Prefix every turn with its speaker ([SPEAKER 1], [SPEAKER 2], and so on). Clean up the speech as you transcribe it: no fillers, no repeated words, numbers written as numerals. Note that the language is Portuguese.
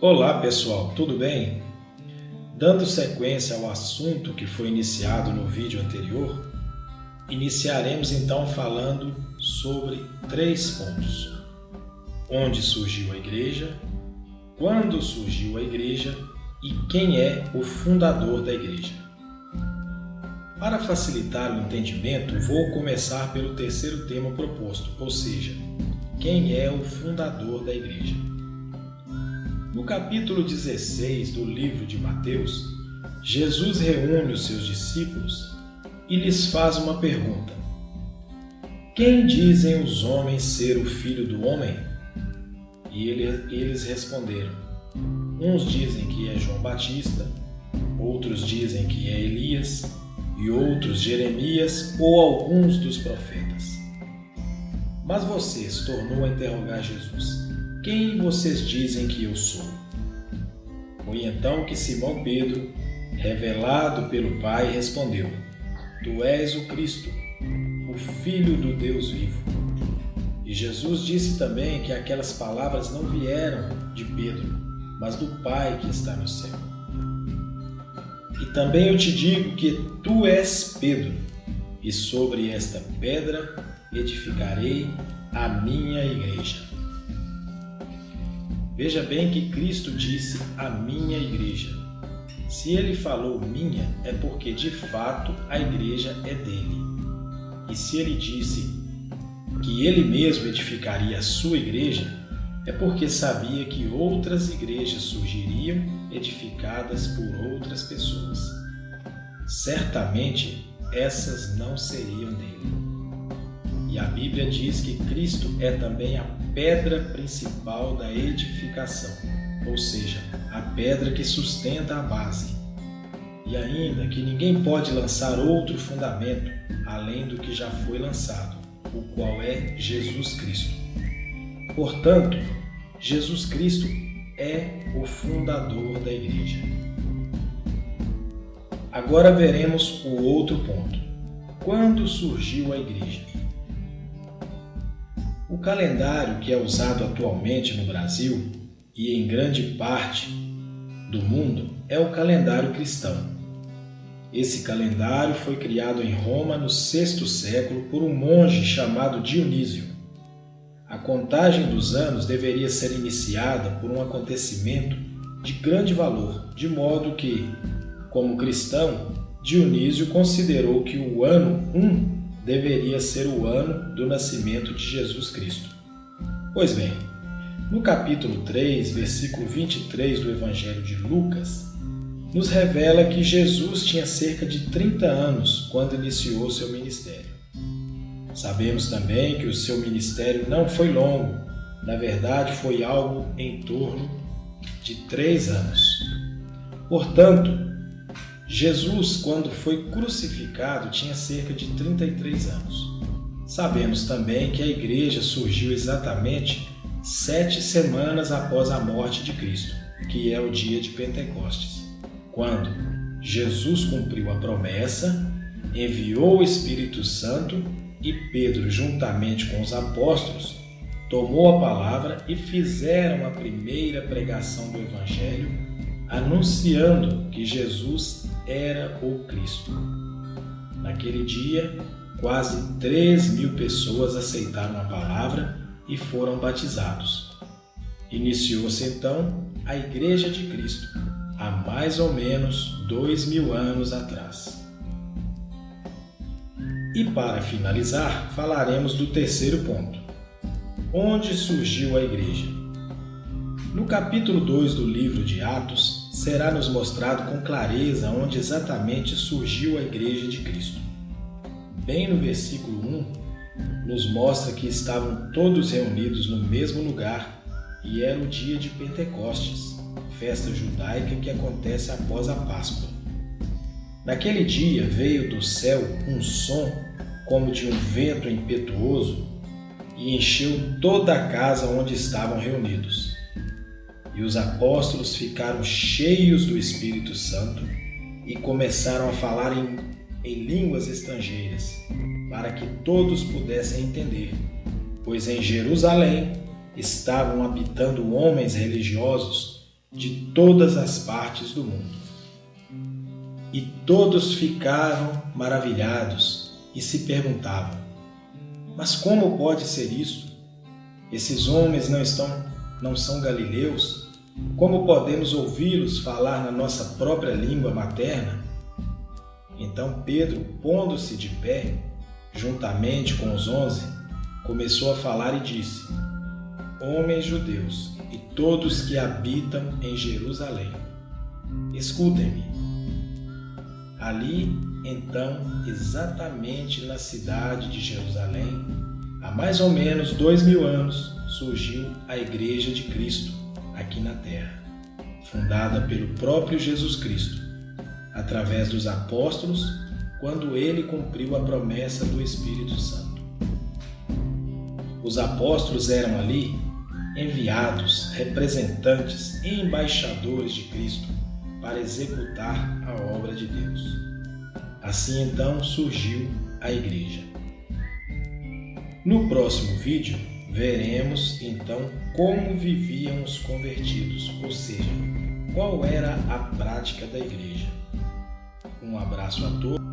[SPEAKER 1] Olá pessoal, tudo bem? Dando sequência ao assunto que foi iniciado no vídeo anterior, iniciaremos então falando sobre 3 pontos: onde surgiu a igreja, quando surgiu a igreja e quem é o fundador da igreja. Para facilitar o entendimento, vou começar pelo terceiro tema proposto, ou seja, quem é o fundador da igreja. No capítulo 16 do livro de Mateus, Jesus reúne os seus discípulos e lhes faz uma pergunta: quem dizem os homens ser o Filho do Homem? E eles responderam: uns dizem que é João Batista, outros dizem que é Elias, e outros Jeremias ou alguns dos profetas. Mas vocês, tornou a interrogar Jesus, quem vocês dizem que eu sou? Foi então que Simão Pedro, revelado pelo Pai, respondeu: Tu és o Cristo, o Filho do Deus vivo. E Jesus disse também que aquelas palavras não vieram de Pedro, mas do Pai que está no céu. E também eu te digo que tu és Pedro, e sobre esta pedra edificarei a minha igreja. Veja bem que Cristo disse a minha igreja. Se ele falou minha, é porque de fato a igreja é dele. E se ele disse que ele mesmo edificaria a sua igreja, é porque sabia que outras igrejas surgiriam edificadas por outras pessoas. Certamente essas não seriam dele. E a Bíblia diz que Cristo é também a pedra principal da edificação, ou seja, a pedra que sustenta a base. E ainda que ninguém pode lançar outro fundamento além do que já foi lançado, o qual é Jesus Cristo. Portanto, Jesus Cristo é o fundador da igreja. Agora veremos o outro ponto. Quando surgiu a igreja? O calendário que é usado atualmente no Brasil e em grande parte do mundo é o calendário cristão. Esse calendário foi criado em Roma no VI século por um monge chamado Dionísio. A contagem dos anos deveria ser iniciada por um acontecimento de grande valor, de modo que, como cristão, Dionísio considerou que o ano 1 deveria ser o ano do nascimento de Jesus Cristo. Pois bem, no capítulo 3, versículo 23 do Evangelho de Lucas, nos revela que Jesus tinha cerca de 30 anos quando iniciou seu ministério. Sabemos também que o seu ministério não foi longo, na verdade foi algo em torno de 3 anos. Portanto, Jesus, quando foi crucificado, tinha cerca de 33 anos. Sabemos também que a igreja surgiu exatamente 7 semanas após a morte de Cristo, que é o dia de Pentecostes, quando Jesus cumpriu a promessa, enviou o Espírito Santo e Pedro, juntamente com os apóstolos, tomou a palavra e fizeram a primeira pregação do Evangelho, anunciando que Jesus era o Cristo. Naquele dia, quase 3.000 pessoas aceitaram a palavra e foram batizados. Iniciou-se então a Igreja de Cristo, há mais ou menos 2.000 anos atrás. E para finalizar, falaremos do terceiro ponto: onde surgiu a igreja? No capítulo 2 do livro de Atos, será nos mostrado com clareza onde exatamente surgiu a igreja de Cristo. Bem no versículo 1, nos mostra que estavam todos reunidos no mesmo lugar e era o dia de Pentecostes, festa judaica que acontece após a Páscoa. Naquele dia veio do céu um som como de um vento impetuoso e encheu toda a casa onde estavam reunidos. E os apóstolos ficaram cheios do Espírito Santo e começaram a falar em línguas estrangeiras, para que todos pudessem entender, pois em Jerusalém estavam habitando homens religiosos de todas as partes do mundo. E todos ficaram maravilhados e se perguntavam: mas como pode ser isto? Esses homens não são galileus? Como podemos ouvi-los falar na nossa própria língua materna? Então Pedro, pondo-se de pé, juntamente com os 11, começou a falar e disse: homens judeus e todos que habitam em Jerusalém, escutem-me. Ali, então, exatamente na cidade de Jerusalém, há mais ou menos 2000 anos, surgiu a Igreja de Cristo aqui na Terra, fundada pelo próprio Jesus Cristo, através dos apóstolos, quando ele cumpriu a promessa do Espírito Santo. Os apóstolos eram ali enviados, representantes e embaixadores de Cristo para executar a obra de Deus. Assim então surgiu a Igreja. No próximo vídeo, veremos então como viviam os convertidos, ou seja, qual era a prática da Igreja. Um abraço a todos.